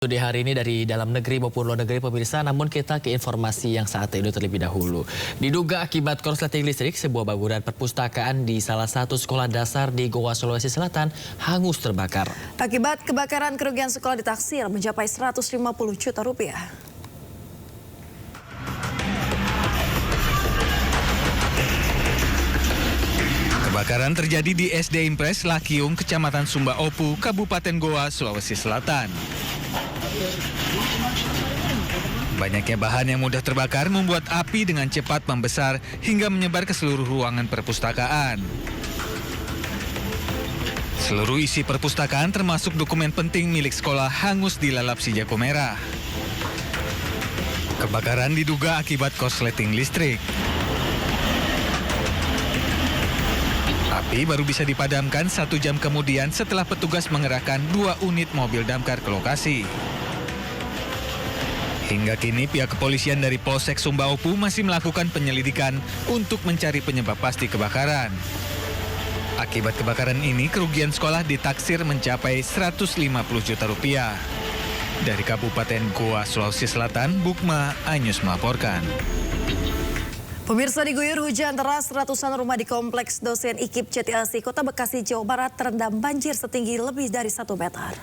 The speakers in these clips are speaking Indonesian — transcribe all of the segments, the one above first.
Di hari ini dari dalam negeri maupun luar negeri pemirsa, namun kita ke informasi yang saat ini terlebih dahulu. Diduga akibat korsleting listrik, sebuah bangunan perpustakaan di salah satu sekolah dasar di Goa, Sulawesi Selatan hangus terbakar. Akibat kebakaran, kerugian sekolah ditaksir mencapai 150 juta rupiah. Kebakaran terjadi di SD Impres Lakiung, Kecamatan Sumba Opu, Kabupaten Goa, Sulawesi Selatan. Banyaknya bahan yang mudah terbakar membuat api dengan cepat membesar hingga menyebar ke seluruh ruangan perpustakaan. Seluruh isi perpustakaan termasuk dokumen penting milik sekolah hangus dilalap si jago merah. Kebakaran diduga akibat korsleting listrik. Api baru bisa dipadamkan 1 jam kemudian setelah petugas mengerahkan 2 unit mobil damkar ke lokasi. Hingga kini pihak kepolisian dari Polsek Sumba Opu masih melakukan penyelidikan untuk mencari penyebab pasti kebakaran. Akibat kebakaran ini, kerugian sekolah ditaksir mencapai 150 juta rupiah. Dari Kabupaten Goa, Sulawesi Selatan, Bukma Anyus melaporkan. Pemirsa, diguyur hujan deras, ratusan rumah di kompleks dosen IKIP Jatiasi, Kota Bekasi, Jawa Barat terendam banjir setinggi lebih dari 1 meter.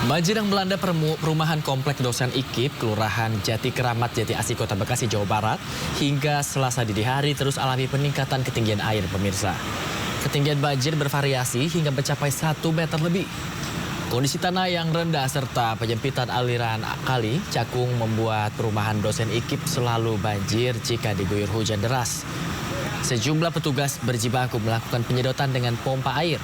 Banjir yang melanda perumahan kompleks dosen IKIP, Kelurahan Jati Keramat, Jatiasi, Kota Bekasi, Jawa Barat, hingga Selasa dini hari terus alami peningkatan ketinggian air, pemirsa. Ketinggian banjir bervariasi hingga mencapai 1 meter lebih. Kondisi tanah yang rendah serta penyempitan aliran kali Cakung membuat perumahan dosen IKIP selalu banjir jika diguyur hujan deras. Sejumlah petugas berjibaku melakukan penyedotan dengan pompa air.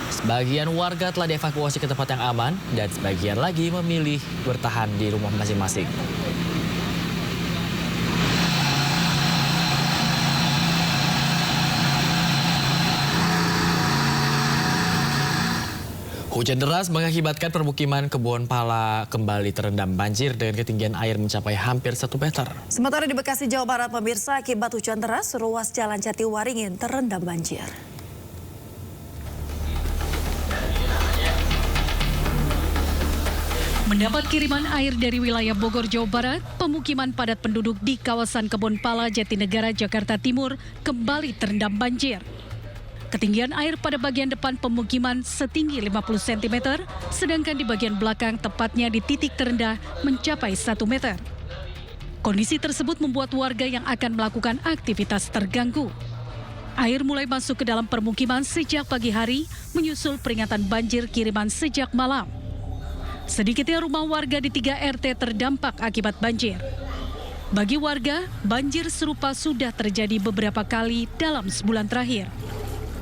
Sebagian warga telah dievakuasi ke tempat yang aman dan sebagian lagi memilih bertahan di rumah masing-masing. Hujan deras mengakibatkan permukiman Kebon Pala kembali terendam banjir dengan ketinggian air mencapai hampir 1 meter. Sementara di Bekasi, Jawa Barat, pemirsa, akibat hujan deras, ruas Jalan Jatiwaringin terendam banjir. Mendapat kiriman air dari wilayah Bogor, Jawa Barat, pemukiman padat penduduk di kawasan Kebon Pala, Jatinegara, Jakarta Timur kembali terendam banjir. Ketinggian air pada bagian depan pemukiman setinggi 50 cm, sedangkan di bagian belakang tepatnya di titik terendah mencapai 1 meter. Kondisi tersebut membuat warga yang akan melakukan aktivitas terganggu. Air mulai masuk ke dalam permukiman sejak pagi hari, menyusul peringatan banjir kiriman sejak malam. Sedikitnya rumah warga di 3 RT terdampak akibat banjir. Bagi warga, banjir serupa sudah terjadi beberapa kali dalam sebulan terakhir.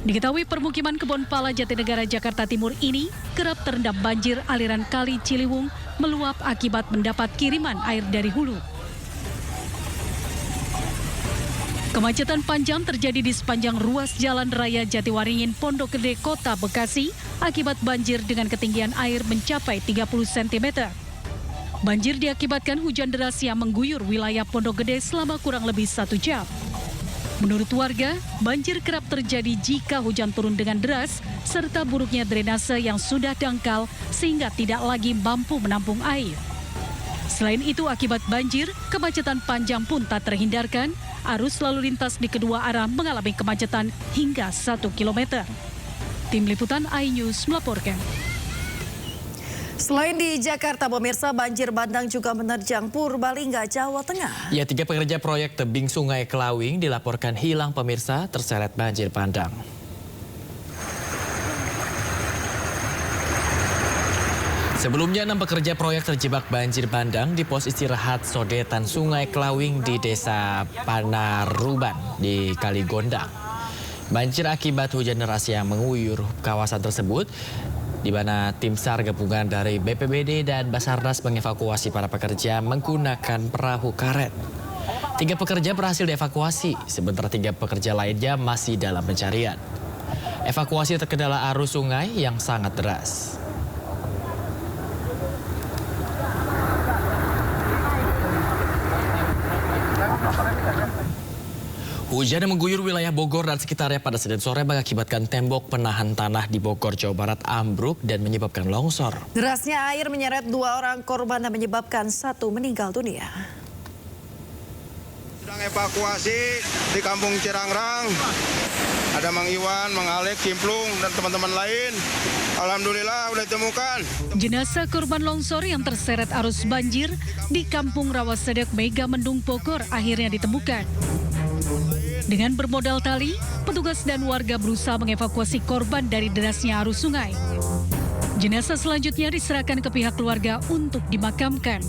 Diketahui permukiman Kebon Pala, Jatinegara, Jakarta Timur ini kerap terendam banjir aliran Kali Ciliwung meluap akibat mendapat kiriman air dari hulu. Kemacetan panjang terjadi di sepanjang ruas Jalan Raya Jatiwaringin, Pondok Gede, Kota Bekasi akibat banjir dengan ketinggian air mencapai 30 cm. Banjir diakibatkan hujan deras yang mengguyur wilayah Pondok Gede selama kurang lebih 1 jam. Menurut warga, banjir kerap terjadi jika hujan turun dengan deras serta buruknya drainase yang sudah dangkal sehingga tidak lagi mampu menampung air. Selain itu, akibat banjir, kemacetan panjang pun tak terhindarkan. Arus lalu lintas di kedua arah mengalami kemacetan hingga 1 km. Tim Liputan iNews melaporkan. Selain di Jakarta, pemirsa, banjir bandang juga menerjang Purbalingga, Jawa Tengah. Ya, 3 pekerja proyek tebing Sungai Kelawing dilaporkan hilang, pemirsa, terseret banjir bandang. Sebelumnya 6 pekerja proyek terjebak banjir bandang di pos istirahat sodetan Sungai Kelawing di Desa Panaruban di Kaligondang. Banjir akibat hujan deras yang mengguyur kawasan tersebut, di mana tim SAR gabungan dari BPBD dan Basarnas mengevakuasi para pekerja menggunakan perahu karet. 3 pekerja berhasil dievakuasi, sementara 3 pekerja lainnya masih dalam pencarian. Evakuasi terkendala arus sungai yang sangat deras. Hujan yang mengguyur wilayah Bogor dan sekitarnya pada Senin sore mengakibatkan tembok penahan tanah di Bogor, Jawa Barat ambruk dan menyebabkan longsor. Derasnya air menyeret 2 orang korban dan menyebabkan 1 meninggal dunia. Sedang evakuasi di Kampung Cirangrang. Ada Mang Iwan, Mang Alek, Cimplung, dan teman-teman lain. Alhamdulillah udah ditemukan. Jenazah korban longsor yang terseret arus banjir di Kampung Rawasedek, Megamendung, Bogor akhirnya ditemukan. Dengan bermodal tali, petugas dan warga berusaha mengevakuasi korban dari derasnya arus sungai. Jenazah selanjutnya diserahkan ke pihak keluarga untuk dimakamkan.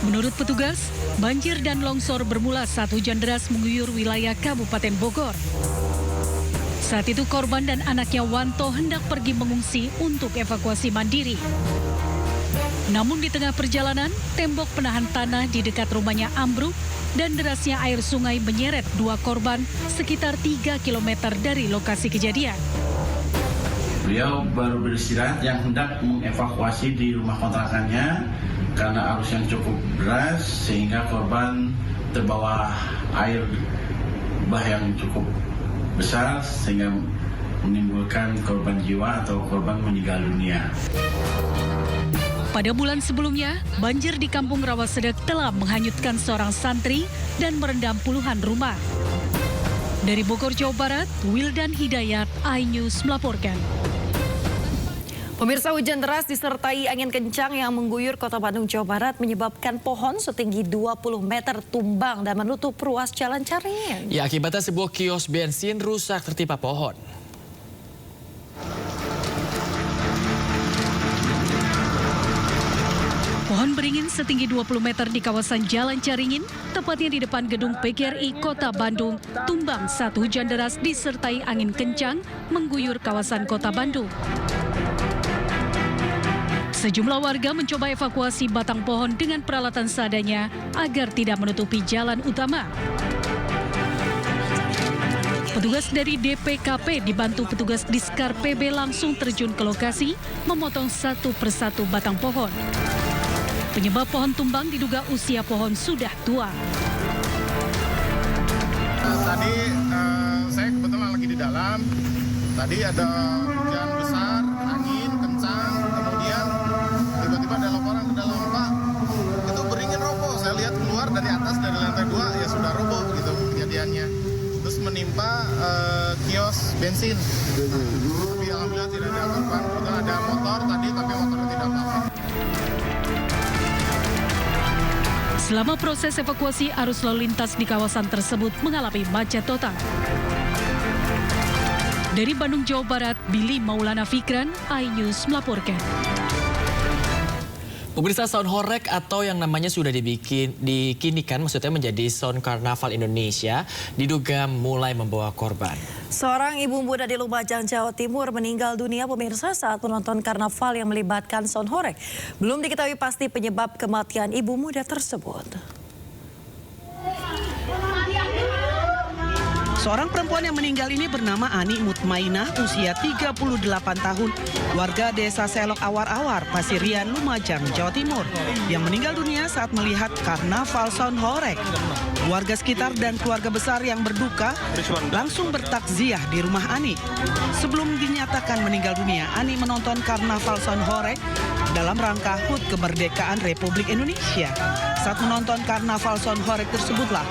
Menurut petugas, banjir dan longsor bermula saat hujan deras mengguyur wilayah Kabupaten Bogor. Saat itu korban dan anaknya Wanto hendak pergi mengungsi untuk evakuasi mandiri. Namun di tengah perjalanan, tembok penahan tanah di dekat rumahnya ambruk dan derasnya air sungai menyeret 2 korban sekitar 3 km dari lokasi kejadian. Beliau baru beristirahat yang hendak mengevakuasi di rumah kontrakannya karena arus yang cukup deras sehingga korban terbawa air bah yang cukup besar sehingga menimbulkan korban jiwa atau korban meninggal dunia. Pada bulan sebelumnya, banjir di Kampung Rawasedek telah menghanyutkan seorang santri dan merendam puluhan rumah. Dari Bogor, Jawa Barat, Wildan Hidayat, iNews melaporkan. Pemirsa, hujan deras disertai angin kencang yang mengguyur Kota Bandung, Jawa Barat menyebabkan pohon setinggi 20 meter tumbang dan menutup ruas jalan Caringin. Ya, akibatnya sebuah kios bensin rusak tertimpa pohon. Pohon beringin setinggi 20 meter di kawasan Jalan Caringin, tepatnya di depan gedung PGRI Kota Bandung, tumbang saat hujan deras disertai angin kencang mengguyur kawasan Kota Bandung. Sejumlah warga mencoba evakuasi batang pohon dengan peralatan seadanya agar tidak menutupi jalan utama. Petugas dari DPKP dibantu petugas Diskar PB langsung terjun ke lokasi, memotong satu persatu batang pohon. Penyebab pohon tumbang diduga usia pohon sudah tua. Tadi saya kebetulan lagi di dalam. Tadi ada hujan besar, angin kencang, kemudian tiba-tiba ada laporan ke dalam, Pak, itu beringin roboh. Saya lihat keluar dari atas dari lantai 2 ya sudah roboh gitu kejadiannya. Terus menimpa kios bensin. Tapi alhamdulillah tidak ada korban. Kebetulan ada motor tadi tapi motornya tidak apa-apa. Selama proses evakuasi, arus lalu lintas di kawasan tersebut mengalami macet total. Dari Bandung, Jawa Barat, Billy Maulana Fikran, iNews melaporkan. Pemirsa, sound horeg atau yang namanya sudah dikinikan maksudnya menjadi sound karnaval Indonesia diduga mulai membawa korban. Seorang ibu muda di Lumajang, Jawa Timur meninggal dunia, pemirsa, saat menonton karnaval yang melibatkan sound horeg. Belum diketahui pasti penyebab kematian ibu muda tersebut. Seorang perempuan yang meninggal ini bernama Ani Mutmainah, usia 38 tahun, warga desa Selok Awar-Awar, Pasirian, Lumajang, Jawa Timur, yang meninggal dunia saat melihat karnaval sound horeg. Warga sekitar dan keluarga besar yang berduka langsung bertakziah di rumah Ani. Sebelum dinyatakan meninggal dunia, Ani menonton karnaval sound horeg dalam rangka HUT Kemerdekaan Republik Indonesia. Saat menonton karnaval sound horeg tersebutlah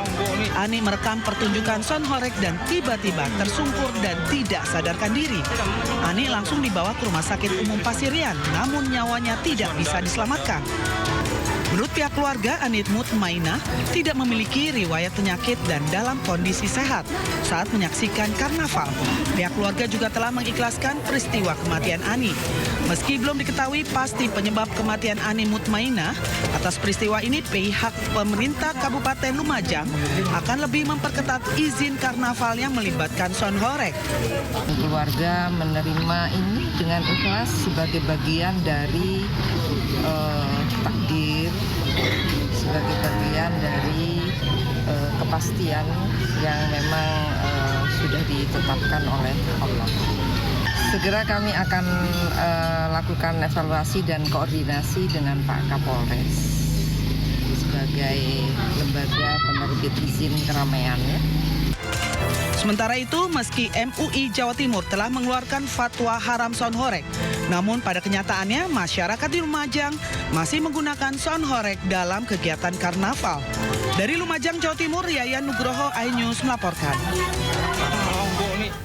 Ani merekam pertunjukan sound horeg dan tiba-tiba tersungkur dan tidak sadarkan diri. Ani langsung dibawa ke Rumah Sakit Umum Pasirian, namun nyawanya tidak bisa diselamatkan. Menurut pihak keluarga, Ani Mutmainah tidak memiliki riwayat penyakit dan dalam kondisi sehat saat menyaksikan karnaval. Pihak keluarga juga telah mengikhlaskan peristiwa kematian Ani. Meski belum diketahui pasti penyebab kematian Ani Mutmainah, atas peristiwa ini pihak pemerintah Kabupaten Lumajang akan lebih memperketat izin karnaval yang melibatkan sound horeg. Keluarga menerima ini dengan ikhlas sebagai bagian dari takdir, sebagai bagian dari kepastian yang memang sudah ditetapkan oleh Allah. Segera kami akan lakukan evaluasi dan koordinasi dengan Pak Kapolres. sebagai lembaga penerbit izin keramaian ya. Sementara itu, meski MUI Jawa Timur telah mengeluarkan fatwa haram sound horeg, namun pada kenyataannya masyarakat di Lumajang masih menggunakan sound horeg dalam kegiatan karnaval. Dari Lumajang, Jawa Timur, Yayan Nugroho, iNews melaporkan.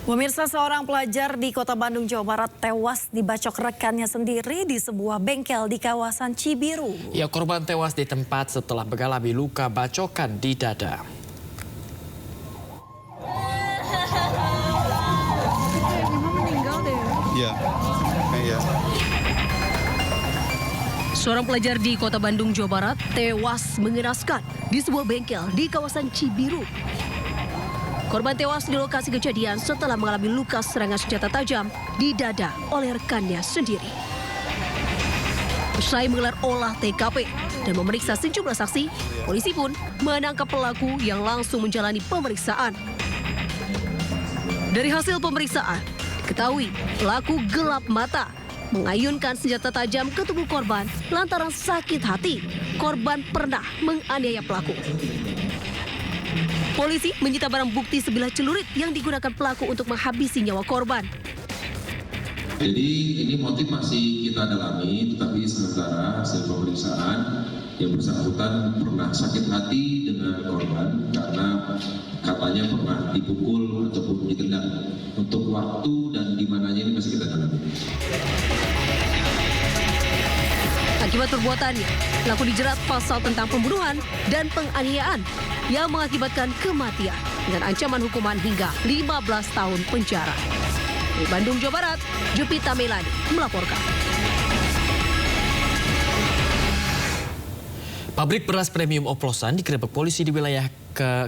Pemirsa, seorang pelajar di Kota Bandung, Jawa Barat tewas dibacok rekannya sendiri di sebuah bengkel di kawasan Cibiru. Ya, korban tewas di tempat setelah mengalami luka bacokan di dada. Iya. Seorang pelajar di Kota Bandung, Jawa Barat tewas mengenaskan di sebuah bengkel di kawasan Cibiru. Korban tewas di lokasi kejadian setelah mengalami luka serangan senjata tajam di dada oleh rekannya sendiri. Usai menggelar olah TKP dan memeriksa sejumlah saksi, polisi pun menangkap pelaku yang langsung menjalani pemeriksaan. Dari hasil pemeriksaan, diketahui pelaku gelap mata, mengayunkan senjata tajam ke tubuh korban lantaran sakit hati. Korban pernah menganiaya pelaku. Polisi menyita barang bukti sebilah celurit yang digunakan pelaku untuk menghabisi nyawa korban. Jadi ini motif masih kita dalami, tetapi sementara hasil pemeriksaan yang bersangkutan pernah sakit hati dengan korban karena katanya pernah dipukul ataupun ditendang. Untuk waktu dan di mananya ini masih kita dalami. Akibat perbuatannya, pelaku dijerat pasal tentang pembunuhan dan penganiayaan yang mengakibatkan kematian dengan ancaman hukuman hingga 15 tahun penjara. Di Bandung, Jawa Barat, Jupita Melani melaporkan. Pabrik beras premium oplosan digerebek polisi di wilayah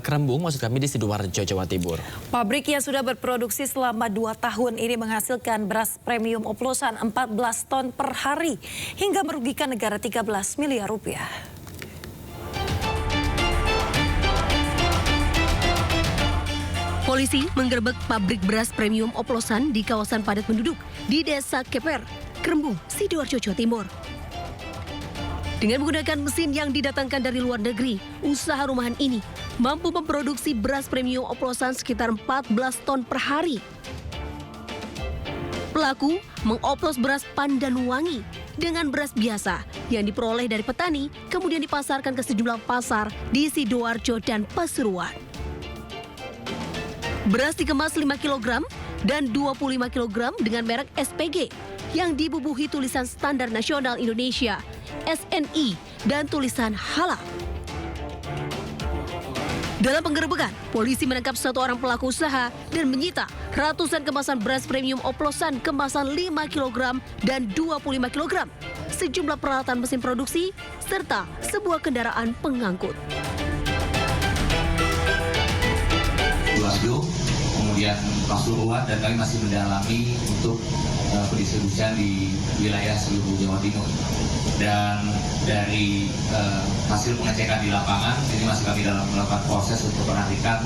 Kerembung, maksud kami di Sidoarjo, Jawa Timur. Pabrik yang sudah berproduksi selama 2 tahun ini menghasilkan beras premium oplosan 14 ton per hari hingga merugikan negara 13 miliar rupiah. Polisi menggerebek pabrik beras premium oplosan di kawasan padat penduduk di Desa Keper, Kerembung, Sidoarjo, Jawa Timur. Dengan menggunakan mesin yang didatangkan dari luar negeri, usaha rumahan ini mampu memproduksi beras premium oplosan sekitar 14 ton per hari. Pelaku mengoplos beras pandan wangi dengan beras biasa yang diperoleh dari petani, kemudian dipasarkan ke sejumlah pasar di Sidoarjo dan Pasuruan. Beras dikemas 5 kg dan 25 kg dengan merek SPG yang dibubuhi tulisan Standar Nasional Indonesia, SNI, dan tulisan halal. Dalam penggerebekan, polisi menangkap 1 orang pelaku usaha dan menyita ratusan kemasan beras premium oplosan kemasan 5 kg dan 25 kg, sejumlah peralatan mesin produksi, serta sebuah kendaraan pengangkut. Kemudian Pasuruan, dan kami masih mendalami untuk pendistribusian di wilayah seluruh Jawa Timur. Dan dari hasil pengecekan di lapangan, ini masih kami dalam melakukan proses untuk menarikkan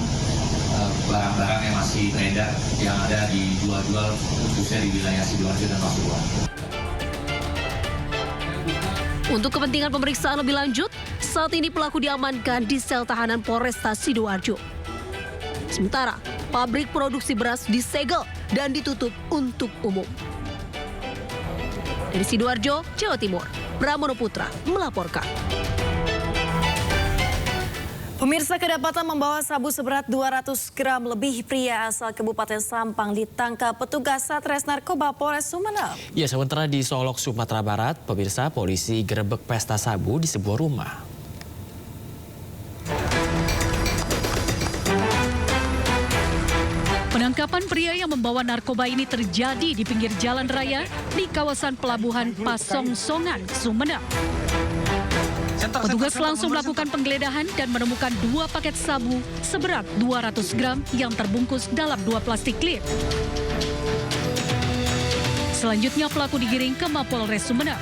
barang-barang yang masih beredar yang ada di jual-jual khususnya di wilayah Sidoarjo dan Pasuruan. Untuk kepentingan pemeriksaan lebih lanjut, saat ini pelaku diamankan di sel tahanan Polresta Sidoarjo. Sementara, pabrik produksi beras disegel dan ditutup untuk umum. Dari Sidoarjo, Jawa Timur, Pramono Putra melaporkan. Pemirsa, kedapatan membawa sabu seberat 200 gram lebih. Pria asal Kabupaten Sampang ditangkap petugas Satres Narkoba Polres Sumeneb. Ya, sementara di Solok, Sumatera Barat, pemirsa, polisi gerebek pesta sabu di sebuah rumah. Penangkapan pria yang membawa narkoba ini terjadi di pinggir jalan raya di kawasan Pelabuhan Pasongsongan, Sumeneb. Petugas langsung melakukan penggeledahan dan menemukan 2 paket sabu seberat 200 gram yang terbungkus dalam 2 plastik klip. Selanjutnya pelaku digiring ke Mapolres Sumeneb.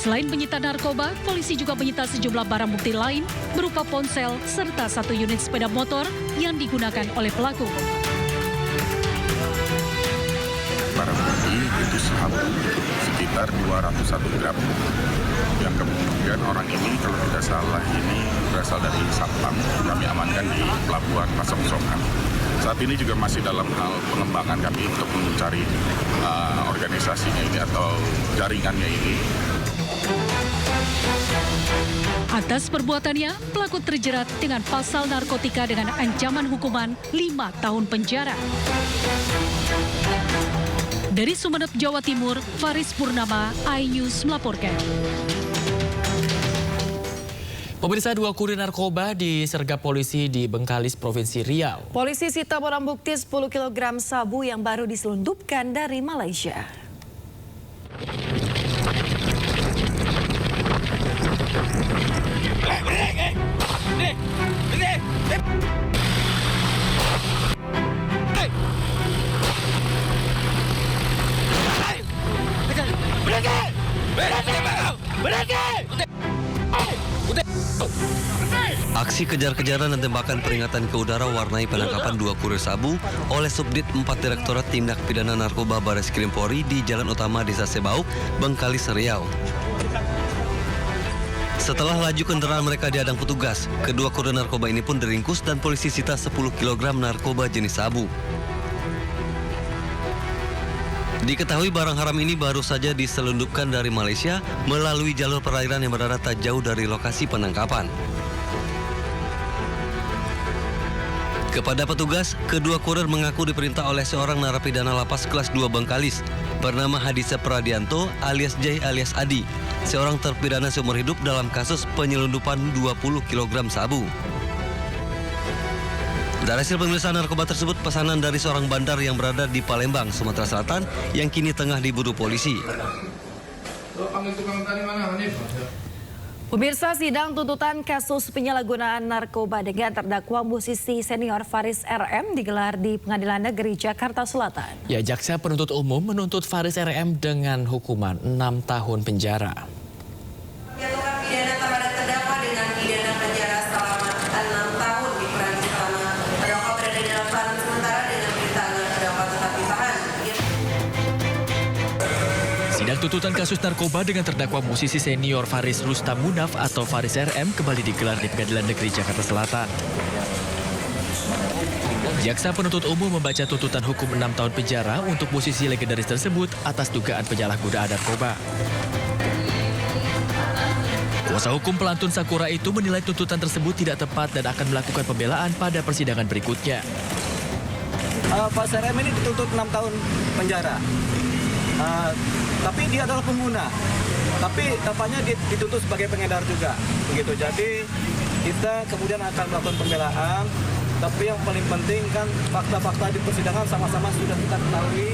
Selain menyita narkoba, polisi juga menyita sejumlah barang bukti lain berupa ponsel serta 1 unit sepeda motor yang digunakan oleh pelaku. Barang bukti itu sabu sekitar sekitar 201 gram. Yang kemudian orang ini kalau tidak salah ini berasal dari Sapang, kami amankan di Pelabuhan Pasang Songan. Saat ini juga masih dalam hal pengembangan kami untuk mencari organisasinya ini atau jaringannya ini. Atas perbuatannya, pelaku terjerat dengan pasal narkotika dengan ancaman hukuman 5 tahun penjara. Dari Sumeneb, Jawa Timur, Faris Purnama, iNews melaporkan. Pemirsa, 2 kurir narkoba disergap polisi di Bengkalis, Provinsi Riau. Polisi sita barang bukti 10 kg sabu yang baru diselundupkan dari Malaysia. Aksi kejar-kejaran dan tembakan peringatan ke udara warnai penangkapan 2 kurir sabu oleh Subdit 4 Direktorat Tindak Pidana Narkoba Bareskrim Polri di Jalan Utama Desa Sebauk, Bengkalis, Riau. Setelah laju kendaraan mereka dihadang petugas, kedua kurir narkoba ini pun diringkus dan polisi sita 10 kg narkoba jenis sabu. Diketahui barang haram ini baru saja diselundupkan dari Malaysia melalui jalur perairan yang berada tak jauh dari lokasi penangkapan. Kepada petugas, kedua kurir mengaku diperintah oleh seorang narapidana lapas kelas 2 Bengkalis bernama Hadisa Pradianto alias Jai alias Adi, seorang terpidana seumur hidup dalam kasus penyelundupan 20 kg sabu. Dari hasil pemeriksaan narkoba tersebut, pesanan dari seorang bandar yang berada di Palembang, Sumatera Selatan yang kini tengah diburu polisi. Pemirsa, sidang tuntutan kasus penyalahgunaan narkoba dengan terdakwa musisi senior Faris RM digelar di Pengadilan Negeri Jakarta Selatan. Ya, jaksa penuntut umum menuntut Faris RM dengan hukuman 6 tahun penjara. Menjatuhkan pidana terhadap terdakwa dengan pidana penjara selama 6 tahun dikurangi selama terdakwa berada dalam tahanan sementara dengan perintah agar terdakwa tetap ditahan. Sidang tuntutan kasus narkoba dengan terdakwa musisi senior Faris Rustam Munaf atau Faris RM kembali digelar di Pengadilan Negeri Jakarta Selatan. Jaksa penuntut umum membaca tuntutan hukum 6 tahun penjara untuk musisi legendaris tersebut atas dugaan penyalahgunaan narkoba. Kuasa hukum pelantun Sakura itu menilai tuntutan tersebut tidak tepat dan akan melakukan pembelaan pada persidangan berikutnya. Pak RM ini dituntut 6 tahun penjara. Tapi dia adalah pengguna. Tapi tampaknya dituntut sebagai pengedar juga. Begitu. Jadi kita kemudian akan melakukan pembelaan. Tapi yang paling penting kan fakta-fakta di persidangan sama-sama sudah kita ketahui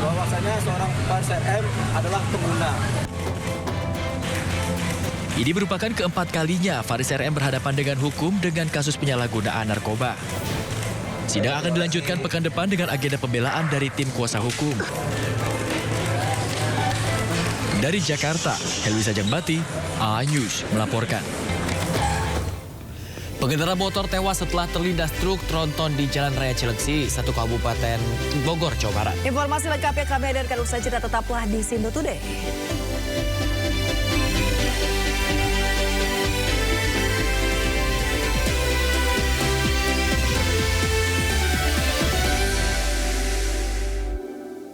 bahwasanya seorang Faris RM adalah pengguna. Ini merupakan keempat kalinya Faris RM berhadapan dengan hukum dengan kasus penyalahgunaan narkoba. Sidang akan dilanjutkan pekan depan dengan agenda pembelaan dari tim kuasa hukum. Dari Jakarta, Helwi Sajangbati, iNews melaporkan. Pengendara motor tewas setelah terlindas truk tronton di Jalan Raya Cilengsi, satu Kabupaten Bogor, Jawa Barat. Informasi lengkapnya kami hadirkan usai jeda, tetaplah di Sindo Today.